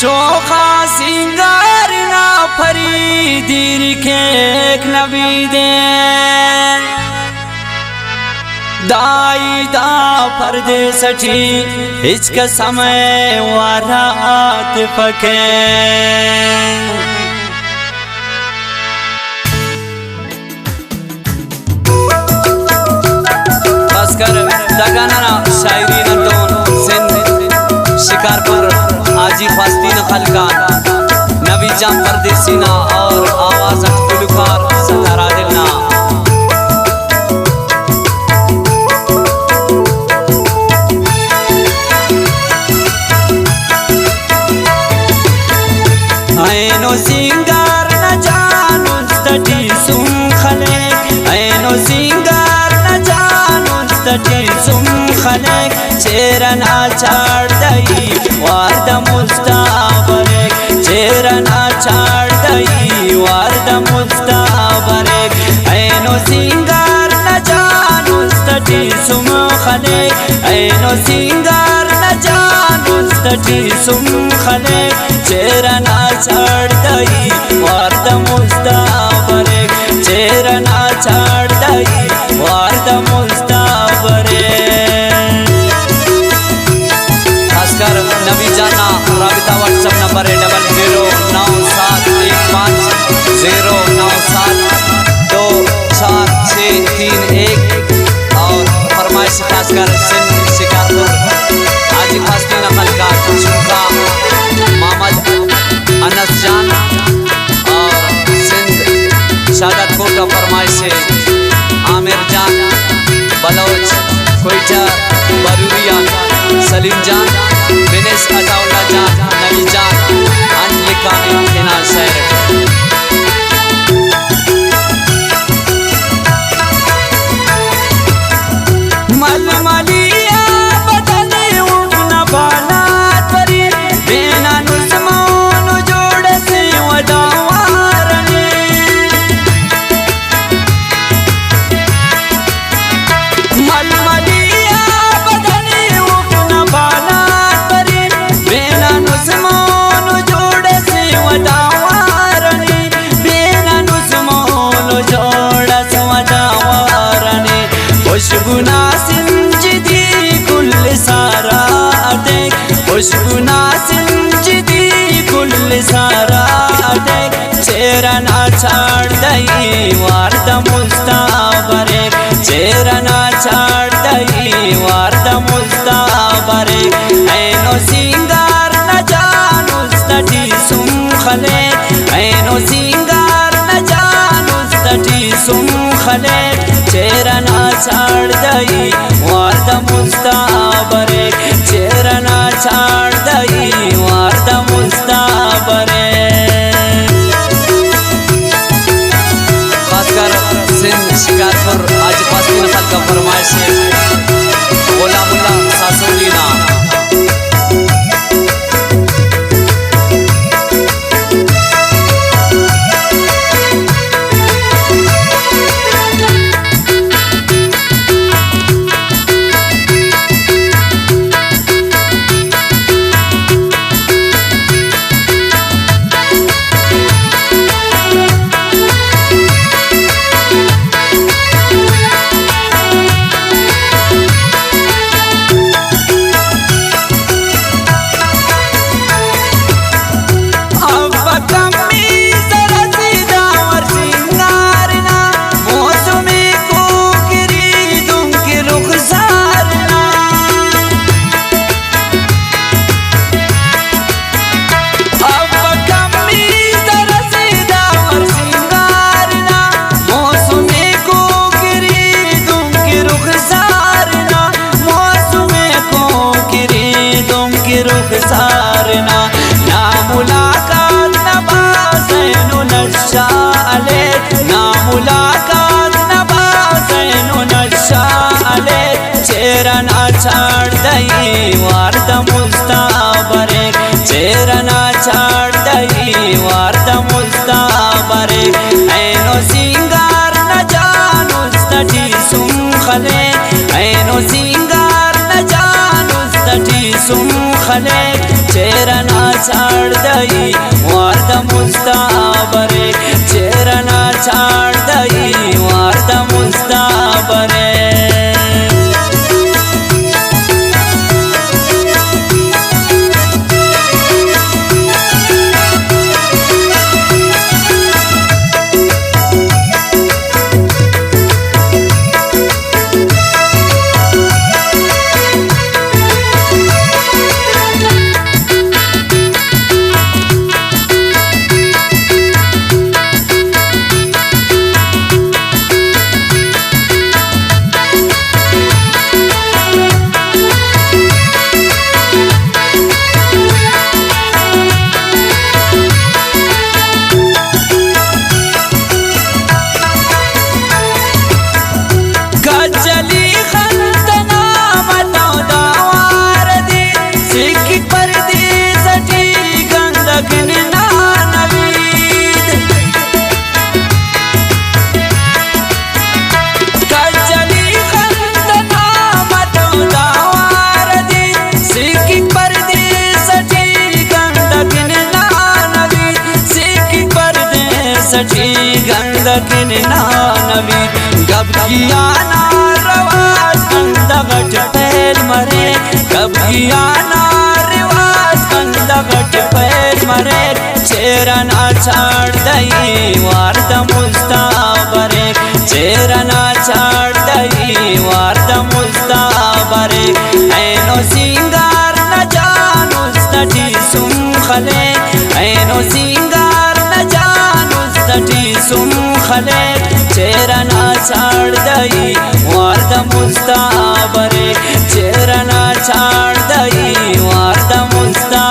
शोखा सिंगार ना फरीदीर के एक नबी दे दाई दा पर्दे सठी इसका समय वारात पके खासकर दगाना शायरी नंदोन सिंध शिकारपुर आजी फास्तीन खलका नबी जाम परदेसीना और आवाज गुलकार सतारा दिलना ऐनो सिंगार न जानू तटी सुम खले ऐनो सिंगार न जानू तटी सुम खले चेरना चाड़ दई वार्द मुस्ताबरे चेरना चाड़ दई वार्द मुस्ताबरे ऐनो सिंगार न जानू तटी सुम खले ऐनो सिंगार न जानू तटी सुम खले चेरना चाड़ दई वार्द मुस्ताबरे चेरना चाड़ दई वार्द मुस्ताबरे नबी जाना राबिता व्हाट्सएप नंबर है 00971509724631 और फरमाइश खासकर सिंध शिकारपुर आजी फास्तीन खलका शुका मोहम्मद अनस जान और सिंध शादत कोटा फरमाइश है आमिर जान बलोच कोयटा बरूरिया सलीम जान बिनेस अताउल्ला जान नबी जान अनलिकानी केनाल शहर मलमलिया बदले उन बानात परी बेना नुस्मोन जोड़ से वदावारने मलमलिया बदले उन बानात परी बेना नुस्मोन जोड़ से वदावारने बेना नुस्मोन जोड़ से वदावारने खुशबुना सिंजदी कुल सारा देख खुशबुना सिंजदी कुल सारा देख चेहरा ना छाड़ दई वार्द मुस्ताबरे चेहरा ना छाड़ दई वार्द मुस्ताबरे ऐनो सिंगार न जानू तटी सुम खले ऐनो सिंगार न जानू तटी सुम खले चेहरा ना छाड़ दई वार्द मुस्ताबरे चेहरा ना छाड़ दई वार्द मुस्ताबरे खासकर सिंध शिकारपुर आज फास्तीन खलका फरमाइश है गुलामुल्ला सासुद्दीना सारना ना मुलाकात न बाज़ैनो नशाले ना मुलाकात न बाज़ैनो नशाले चेहरा ना छाड़ दई वार्द मुस्ताबरे चेहरा ना छाड़ दई वार्द मुस्ताबरे ऐनो सिंगार न जानू तटी सुम खले ऐनो सिंगार न जानू तटी सुम खले चेहरा ना छाड़ दई वार्द मुस्ताबरे चेरना छाड़ दई वार्द मुस्ताबरे गंदकिन नानवी गब किया ना रवाज गंदगट पैल मरे गब किया ना रिवाज गंदगट पैल मरे चेरना छाड़ दई वार्द मुस्ताबरे चेरना छाड़ दई वार्द मुस्ताबरे ऐनो सिंगार न जानू सटी सुमखले ऐनो सिंगार न जानू सटी सुमखले चेरना छाड़ दई वार्द मुस्ताबरे चेरना छाड़ दई वार्द मुस्ताबरे